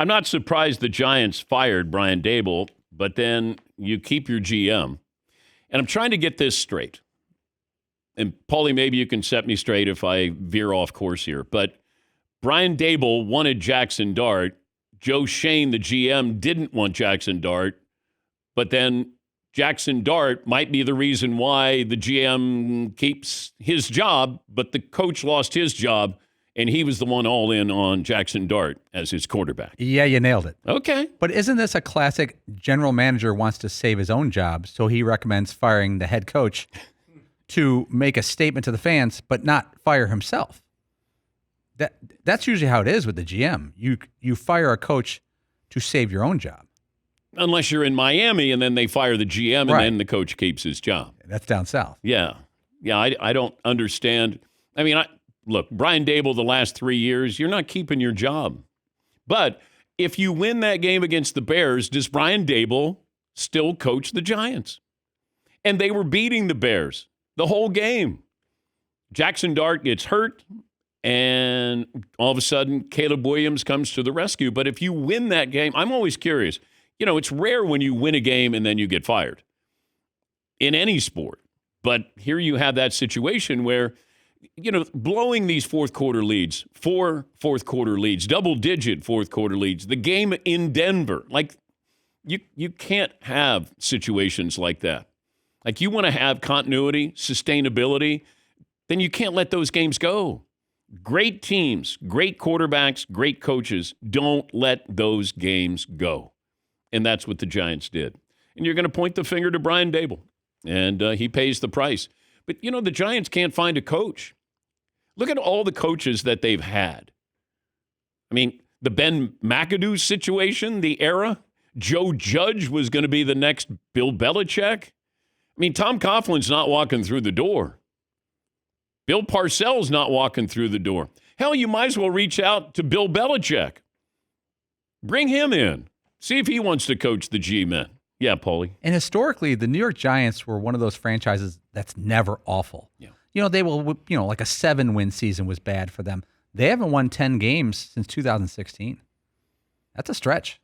I'm not surprised the Giants fired Brian Daboll, but then you keep your GM. And I'm trying to get this straight. And, Paulie, maybe you can set me straight if I veer off course here. But Brian Daboll wanted Jackson Dart. Joe Shane, the GM, didn't want Jackson Dart. But then Jackson Dart might be the reason why the GM keeps his job, but the coach lost his job, and he was the one all in on Jackson Dart as his quarterback. Yeah, you nailed it. Okay. But isn't this a classic general manager wants to save his own job, so he recommends firing the head coach to make a statement to the fans, but not fire himself? That's usually how it is with the GM. You fire a coach to save your own job. Unless you're in Miami and then they fire the GM and then the coach keeps his job. That's down south. Yeah. Yeah, I don't understand. I mean, look, Brian Daboll the last 3 years, you're not keeping your job. But if you win that game against the Bears, does Brian Daboll still coach the Giants? And they were beating the Bears the whole game. Jackson Dart gets hurt, and all of a sudden, Caleb Williams comes to the rescue. But if you win that game, I'm always curious. You know, it's rare when you win a game and then you get fired in any sport. But here you have that situation where, you know, blowing these fourth quarter leads, double-digit fourth quarter leads, the game in Denver, like you can't have situations like that. Like, you want to have continuity, sustainability, then you can't let those games go. Great teams, great quarterbacks, great coaches, don't let those games go. And that's what the Giants did. And you're going to point the finger to Brian Daboll, and he pays the price. But, you know, the Giants can't find a coach. Look at all the coaches that they've had. I mean, the Ben McAdoo situation, the era. Joe Judge was going to be the next Bill Belichick. I mean, Tom Coughlin's not walking through the door. Bill Parcells not walking through the door. Hell, you might as well reach out to Bill Belichick. Bring him in. See if he wants to coach the G-men. Yeah, Paulie. And historically, the New York Giants were one of those franchises that's never awful. Yeah. You know, they will, you know, like a 7-win season was bad for them. They haven't won 10 games since 2016. That's a stretch.